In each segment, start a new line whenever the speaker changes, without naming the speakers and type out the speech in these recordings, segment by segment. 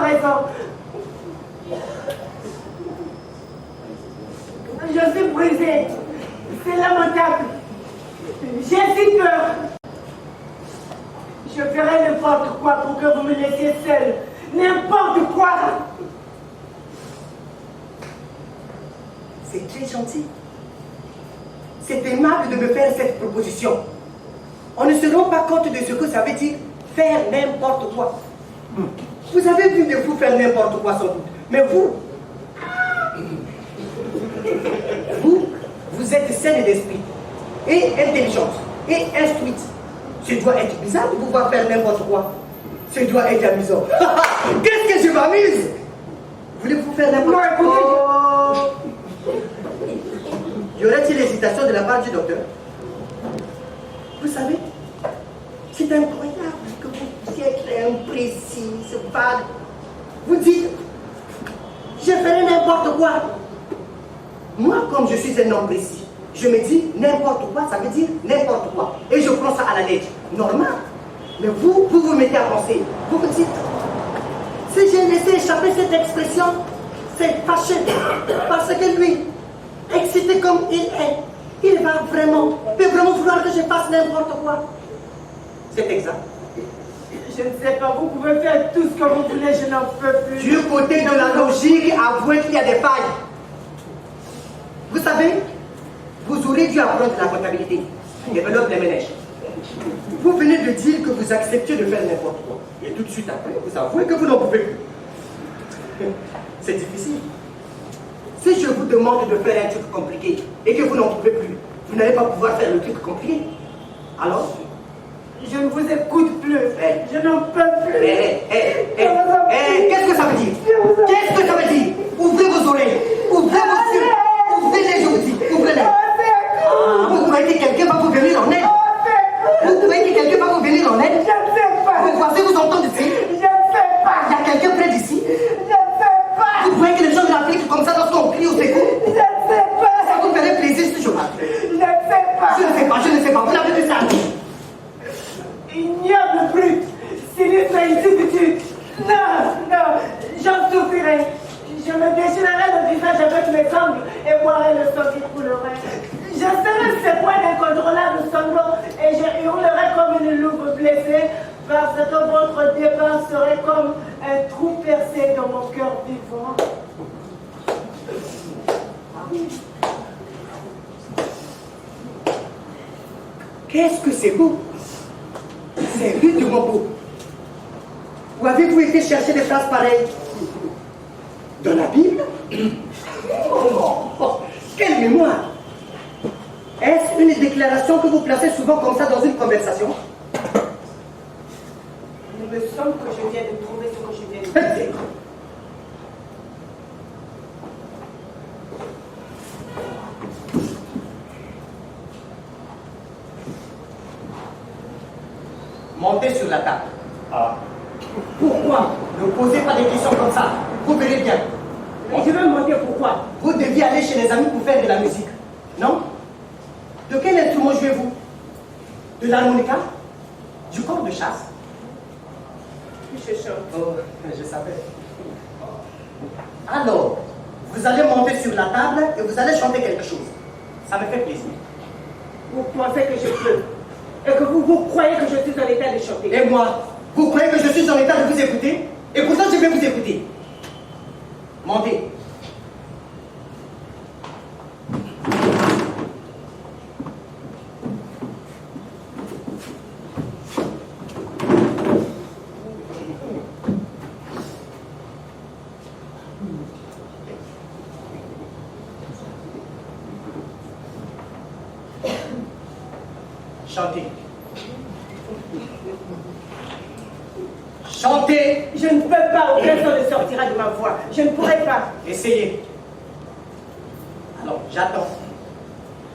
raison. Je suis brisée. C'est lamentable. J'ai si peur. Je ferai n'importe quoi pour que vous me laissiez seule. N'importe quoi.
C'est très gentil. C'est aimable de me faire cette proposition. On ne se rend pas compte de ce que ça veut dire faire n'importe quoi. Vous avez vu de vous faire n'importe quoi sans doute. Mais vous êtes saine d'esprit et intelligente et instruite. Ce doit être bizarre de vous voir faire n'importe quoi. Ce doit être amusant. Qu'est-ce que je m'amuse? Voulez-vous faire n'importe quoi? Y aurait-il l'hésitation de la part du docteur? Vous savez, c'est incroyable que vous puissiez être imprécis, vague. Vous dites, je ferai n'importe quoi. Moi, comme je suis un homme précis, je me dis n'importe quoi, ça veut dire n'importe quoi. Et je prends ça à la lettre. Normal. Mais vous mettez à penser. Vous vous dites, si j'ai laissé échapper cette expression, c'est fâché. Parce que lui, excité comme il est, il peut vraiment vouloir que je fasse n'importe quoi. C'est exact.
Je ne sais pas, vous pouvez faire tout ce que vous voulez, je n'en peux plus.
Du côté de la logique, avouez qu'il y a des failles. Vous savez, vous aurez dû apprendre la comptabilité. Développe les ménages. Vous venez de dire que vous acceptiez de faire n'importe quoi. Et tout de suite après, vous avouez que vous n'en pouvez plus. C'est difficile. Si je vous demande de faire un truc compliqué et que vous n'en pouvez plus, vous n'allez pas pouvoir faire le truc compliqué. Alors,
je ne vous écoute plus. Je n'en peux plus.
Qu'est-ce que ça veut dire? Qu'est-ce que ça veut dire? Ouvrez vos oreilles. Ouvrez vos yeux. Ouvrez-les, je vous dis. Ouvrez-les. Vous croyez que quelqu'un va vous venir en aide? Vous croyez que quelqu'un va vous venir en aide?
Je ne sais pas.
Vos voisins vous entendent ici?
Je ne sais pas.
Il y a quelqu'un près d'ici?
Je ne sais pas.
Vous croyez que les gens l'appliquent comme ça lorsqu'on crie au secours?
Je ne sais pas.
Ça vous ferait plaisir ce jour-là?
Je ne sais pas.
Je ne sais pas. Vous n'avez vu ça?
Ignoble brute. Sinistre insipitude. Non, j'en souffrirai. Je me déchirerai le visage avec mes ongles et boirai le sang qui coulerait. Je serai ce point d'incontrôlable sanglant et je hurlerai comme une louve blessée parce que votre départ serait comme un trou percé dans mon cœur vivant.
Qu'est-ce que c'est beau? C'est rudement beau. Où avez-vous été chercher des phrases pareilles? Dans la Bible? Oh, quelle mémoire! Est-ce une déclaration que vous placez souvent comme ça dans une conversation?
Il me semble que je viens de trouver ce que je viens de dire.
Montez sur la table.
Ah.
Pourquoi? Ne posez pas des questions comme ça. Vous verrez bien.
Je vais monter pourquoi?
Vous deviez aller chez les amis pour faire de la musique. Non? De quel instrument jouez-vous? De l'harmonica? Du corps de chasse?
Je chante.
Oh, je savais. Alors, vous allez monter sur la table et vous allez chanter quelque chose. Ça me fait plaisir.
Vous pensez que je peux? Et que vous croyez que je suis en état de chanter?
Et moi, vous croyez que je suis en état de vous écouter? Et pourtant, je vais vous écouter. Montez. Chantez. Chantez.
Je ne peux pas, aucun son ne sortira de ma voix. Je ne pourrai pas.
Essayez. Alors, j'attends.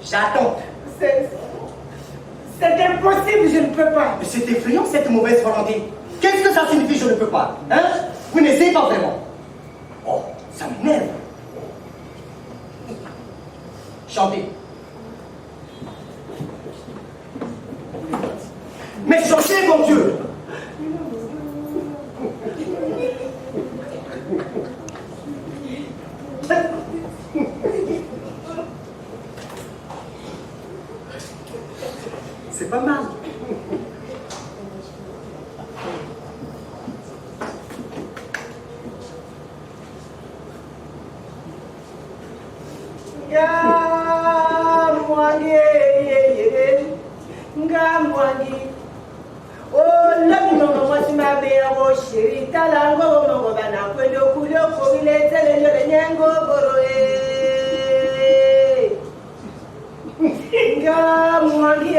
J'attends.
C'est impossible, je ne peux pas.
Mais c'est effrayant cette mauvaise volonté. Qu'est-ce que ça signifie, je ne peux pas? Hein? Vous n'essayez pas vraiment. Oh, ça m'énerve. Chantez. Mais chantez, mon Dieu!
chéri talango mongo bana kwendo kulio kobile tele yole nyengo boroe nga mwangi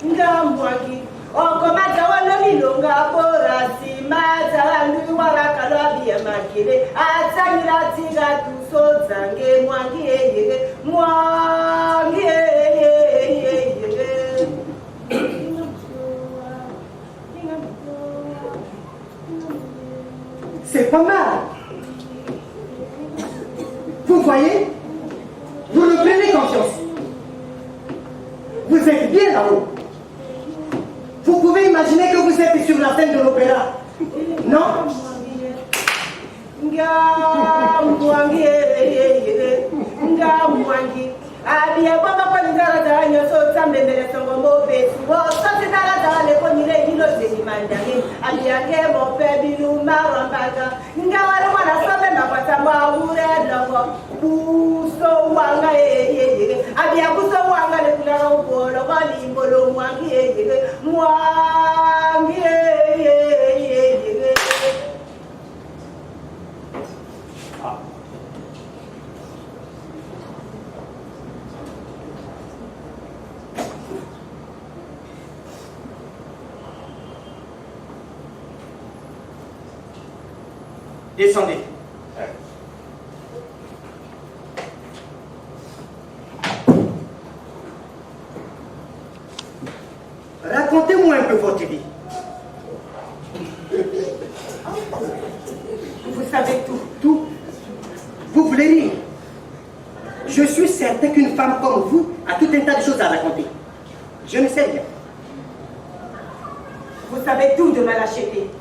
nga mwangi okomata walo milonga borasi mata wandu warakalo abia makile atsangira tinga tuso zange mwangi mwangi
C'est pas mal. Vous voyez, vous reprenez confiance. Vous êtes bien là-haut. Vous pouvez imaginer que vous êtes sur la scène de l'opéra. Non?
Abia baba kwa ndara da nyoso tsambe mbele songo mobe wo sati dara da le ko nyire hilo zeni mandani abia ke mo pe bilu marambaka ngawale mwana sobe mapata ma ure logo buso wanga abia buso wanga le kula ubolo kwa limbolo mwangi mwangi
Descendez. Racontez-moi un peu votre vie.
Vous savez tout.
Tout. Vous voulez rire? Je suis certain qu'une femme comme vous a tout un tas de choses à raconter. Je ne sais rien.
Vous savez tout de ma lâcheté,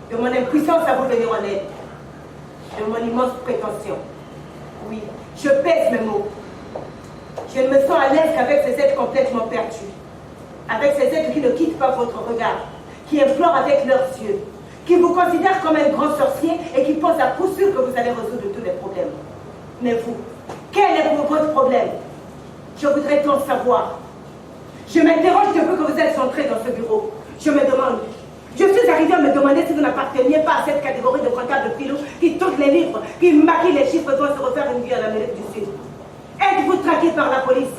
de mon impuissance à vous venir en aide, de mon immense prétention. Oui, je pèse mes mots. Je ne me sens à l'aise qu'avec ces êtres complètement perdus, avec ces êtres qui ne quittent pas votre regard, qui implorent avec leurs yeux, qui vous considèrent comme un grand sorcier et qui pensent à coup sûr que vous allez résoudre tous les problèmes. Mais vous, quel est votre problème? Je voudrais tant savoir. Je m'interroge depuis que vous êtes entré dans ce bureau. Je me demande. Je suis arrivée à me demander si vous n'apparteniez pas à cette catégorie de comptables filous qui tournent les livres, qui maquillent les chiffres, doivent se refaire une vie en Amérique du Sud. Êtes-vous traqué par la police?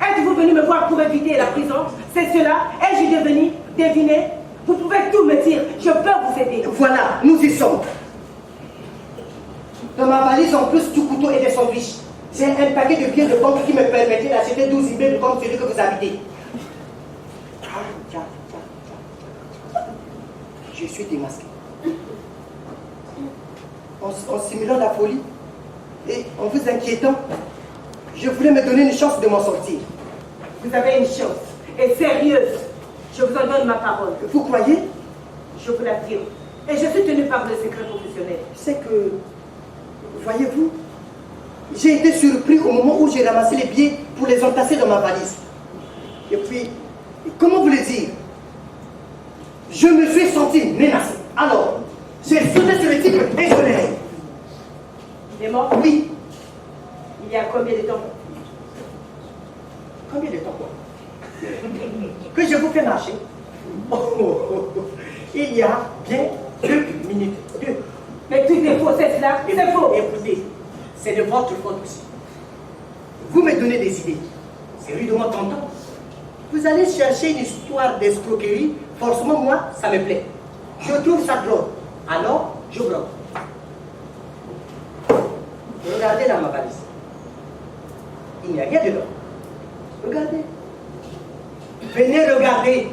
Êtes-vous venu me voir pour éviter la prison? C'est cela? Ai-je devenu? Devinez? Vous pouvez tout me dire. Je peux vous aider.
Voilà, nous y sommes. Dans ma valise, en plus du couteau et des sandwichs, j'ai un paquet de billets de banque qui me permettait d'acheter 12 immeubles comme celui que vous habitez. Je suis démasqué. En simulant la folie et en vous inquiétant, je voulais me donner une chance de m'en sortir.
Vous avez une chance, et sérieuse. Je vous en donne ma parole.
Vous croyez?
Je vous l'affirme. Et je suis tenue par le secret professionnel.
C'est que, voyez-vous, j'ai été surpris au moment où j'ai ramassé les billets pour les entasser dans ma valise. Et puis, comment vous le dire? Je me suis senti menacé. Alors, j'ai sauté sur le type et je l'ai.
Il est mort?
Oui.
Il y a combien de temps?
Combien de temps quoi? Que je vous fais marcher? Il y a bien 2 minutes. 2.
Mais tout est faux, c'est cela? C'est faux.
Écoutez, c'est de votre faute aussi. Vous me donnez des idées. C'est rudement tentant. Vous allez chercher une histoire d'escroquerie. Forcément, moi, ça me plaît. Je trouve ça drôle. Alors, je bloque. Regardez dans ma valise. Il n'y a rien dedans. Regardez. Venez regarder.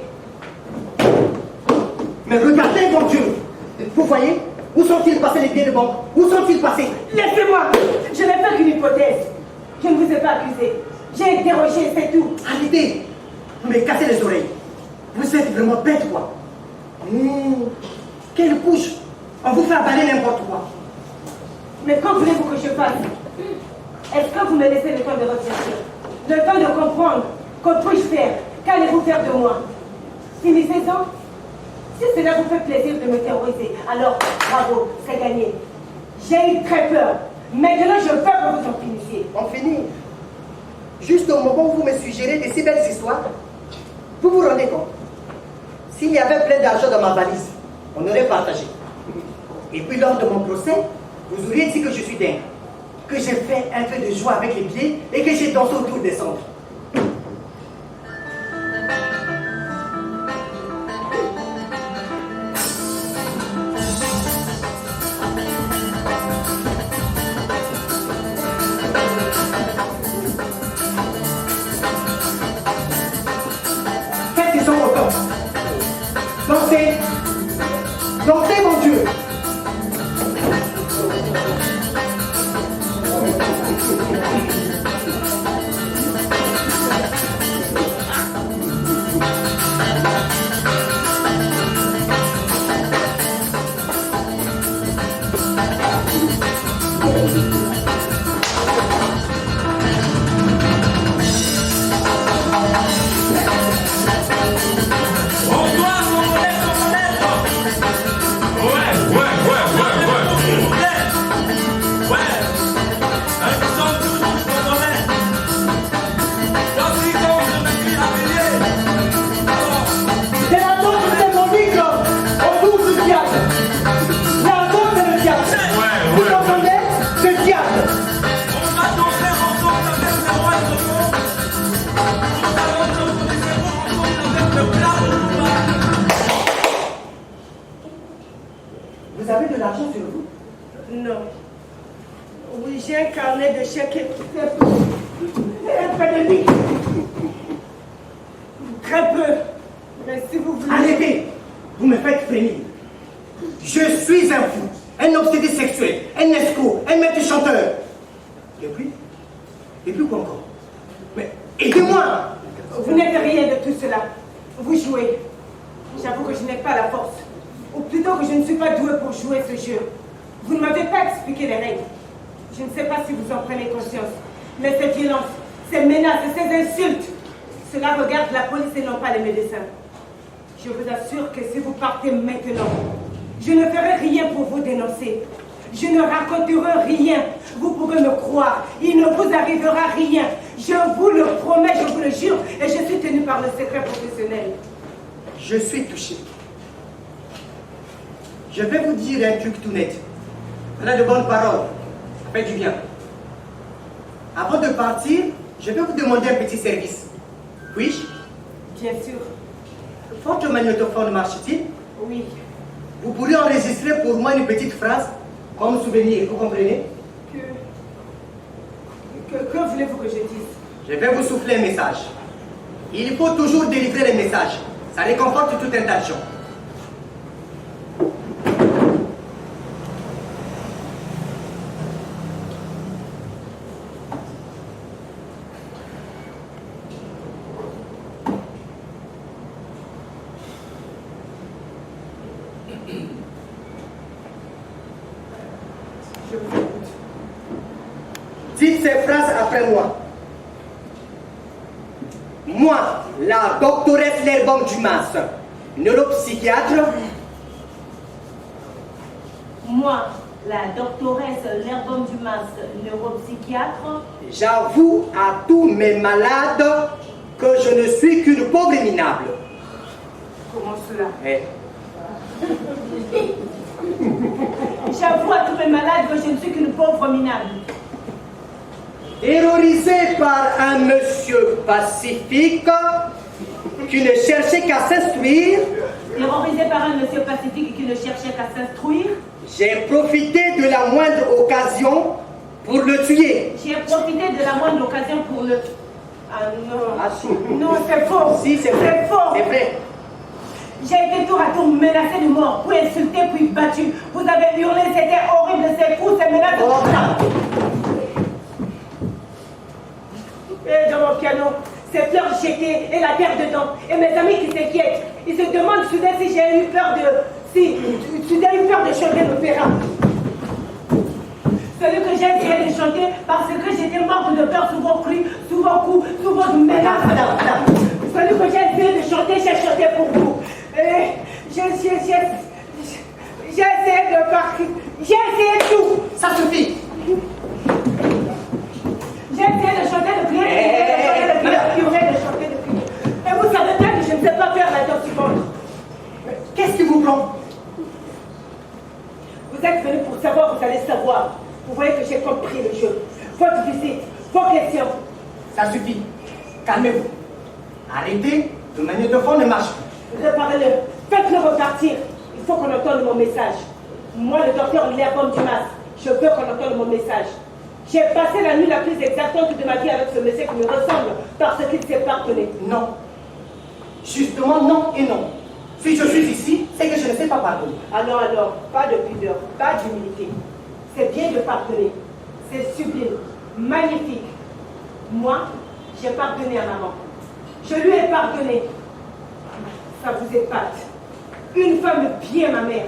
Mais regardez, mon Dieu. Vous voyez? Où sont-ils passés les billets de banque? Où sont-ils passés?
Laissez-moi. Je n'ai pas qu'une hypothèse. Je ne vous ai pas accusé. J'ai interrogé, c'est tout.
Arrêtez. Vous me cassez les oreilles. Vous êtes vraiment bête, quoi. Quelle couche. On vous fait avaler n'importe quoi.
Mais quand voulez-vous que je fasse? Est-ce que vous me laissez le temps de réfléchir? Le temps de comprendre? Que puis-je faire? Qu'allez-vous faire de moi? Finissez-en. Si cela vous fait plaisir de me terroriser, alors bravo, c'est gagné. J'ai eu très peur. Maintenant, je veux que vous en finissiez.
On finit. Juste au moment où vous me suggérez de si belles histoires, vous vous rendez compte? S'il y avait plein d'argent dans ma valise, on aurait partagé. Et puis lors de mon procès, vous auriez dit que je suis dingue, que j'ai fait un peu de joie avec les billets et que j'ai dansé autour des cendres. Qu'est-ce qu'ils sont contents? Dansez! Dansez, mon Dieu! Vous avez de l'argent sur vous?
Non. Oui, j'ai un carnet de chèques et très de lui. Très peu. Mais si vous voulez...
Arrêtez! Vous me faites frémir. Je suis un fou, un obsédé sexuel, un escroc, un maître chanteur. Et puis quoi encore? Mais aidez-moi!
Vous n'êtes rien de tout cela. Vous jouez. J'avoue que je n'ai pas la force. Ou plutôt que je ne suis pas douée pour jouer ce jeu. Vous ne m'avez pas expliqué les règles. Je ne sais pas si vous en prenez conscience. Mais ces violences, ces menaces, ces insultes, cela regarde la police et non pas les médecins. Je vous assure que si vous partez maintenant, je ne ferai rien pour vous dénoncer. Je ne raconterai rien. Vous pourrez me croire. Il ne vous arrivera rien. Je vous le promets, je vous le jure. Et je suis tenue par le secret professionnel.
Je suis touché. Je vais vous dire un truc tout net. On a de bonnes paroles. Ça fait du bien. Avant de partir, je vais vous demander un petit service. Puis-je?
Bien sûr.
Votre magnétophone marche-t-il?
Oui.
Vous pourriez enregistrer pour moi une petite phrase, comme souvenir, vous comprenez?
Que voulez-vous que je dise?
Je vais vous souffler un message. Il faut toujours délivrer les messages. Ça réconforte tout un tas de gens.
Je vous écoute.
Dites ces phrases après moi. Moi, la doctoresse L'Herbaume Dumas, neuropsychiatre.
Moi, la doctoresse L'Herbaume Dumas, neuropsychiatre,
J'avoue à tous mes malades que je ne suis qu'une pauvre minable.
Comment cela?
Eh,
j'avoue à tous mes malades que je ne suis qu'une pauvre minable.
terrorisé par un monsieur pacifique qui ne cherchait qu'à s'instruire,
Terrorisé par un monsieur pacifique qui ne cherchait qu'à s'instruire,
j'ai profité de la moindre occasion pour le tuer.
j'ai profité de la moindre occasion pour le...
Ah non.
Ah, si.
Non, c'est faux.
Si, c'est vrai.
C'est faux.
C'est vrai.
J'ai été tour à tour menacé de mort, puis insulté, puis battu. Vous avez hurlé, c'était horrible, ces coups, ces menaces.
Oh.
Et dans mon piano, ces fleurs jetées et la terre dedans. Et mes amis qui s'inquiètent. Ils se demandent soudain si j'ai eu peur de... Si soudain eu peur de chanter l'opéra. Celui que j'ai essayé de chanter parce que j'étais morte de peur sous vos cris, sous vos coups, sous vos menaces. Celui que j'ai essayé de chanter, j'ai chanté pour vous. Et j'ai essayé de partir. J'ai essayé tout.
Ça suffit.
J'ai essayé de chanter de prier, de chanter de prier. Et vous savez bien que je ne sais pas faire la danse du ventre.
voulons.
Vous êtes venu pour savoir, vous allez savoir. Vous voyez que j'ai compris le jeu. Votre visite, vos questions.
Ça suffit. Calmez-vous. Arrêtez, le magnétophone ne marche plus.
Réparez-le. Faites-le repartir. Il faut qu'on entende mon message. Moi, le docteur Léa-Bombe Dumas, je veux qu'on entende mon message. J'ai passé la nuit la plus exactante de ma vie avec ce monsieur qui me ressemble parce qu'il s'est pardonné.
Non. Justement, non et non. Si je suis ici, c'est que je ne sais pas pardonner.
Alors, pas de pudeur, pas d'humilité. C'est bien de pardonner. C'est sublime, magnifique. Moi, j'ai pardonné à maman. Je lui ai pardonné. Ça vous épate. Une femme bien ma mère.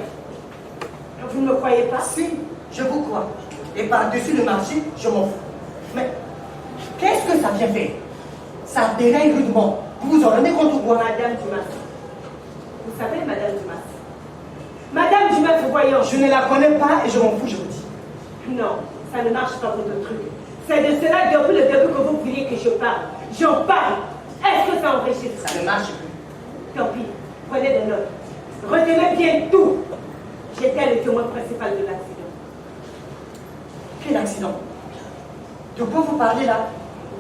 Vous ne me croyez pas?
Si, je vous crois. Et par-dessus le marché, je m'en fous. Mais qu'est-ce que ça vient faire? Ça déraille rudement. Vous vous en rendez compte ou quoi?
Madame Dumas. Vous savez, Madame Dumas. Madame Dumas, voyons.
Je ne la connais pas et je m'en fous, je vous dis.
Non, ça ne marche pas votre truc. C'est de cela depuis le début que vous vouliez que je parle. J'en parle. Est-ce que ça enregistre?
Ça ne marche plus.
Tant pis, prenez des notes. Retenez bien tout. J'étais le témoin principal de l'accident.
Quel accident? De quoi vous parlez là?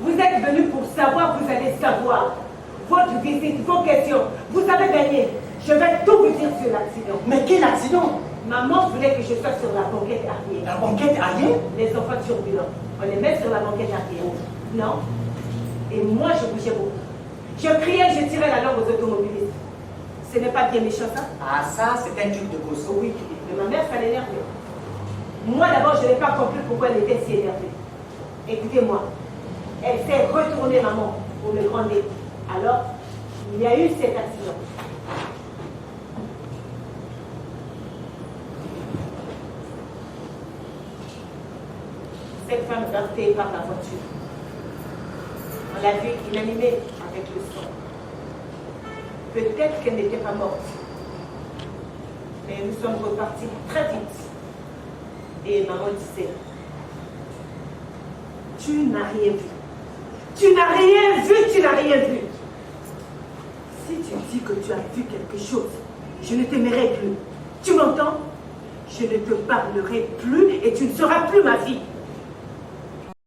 Vous êtes venu pour savoir, vous allez savoir. Votre visite, vos questions, vous avez gagné. Je vais tout vous dire sur l'accident.
Mais quel accident?
Maman voulait que je sois sur la banquette arrière.
La banquette arrière?
Les enfants turbulents, on les met sur la banquette arrière. Non? Et moi, je bougeais beaucoup. Je criais, je tirais la langue aux automobilistes. Ce n'est pas bien méchant, ça?
Ah, ça, c'est un truc de gosse.
Oui, mais ma mère, ça l'énervait. Moi, d'abord, je n'ai pas compris pourquoi elle était si énervée. Écoutez-moi, elle s'est retournée, maman, pour me gronder. Alors, il y a eu cet accident. Cette femme heurtée par la voiture. On l'a vue inanimée avec le sang. Peut-être qu'elle n'était pas morte. Mais nous sommes repartis très vite. Et maman disait, tu n'as rien vu. Tu n'as rien vu, tu n'as rien vu. Si tu dis que tu as vu quelque chose, je ne t'aimerai plus. Tu m'entends? Je ne te parlerai plus et tu ne seras plus ma vie.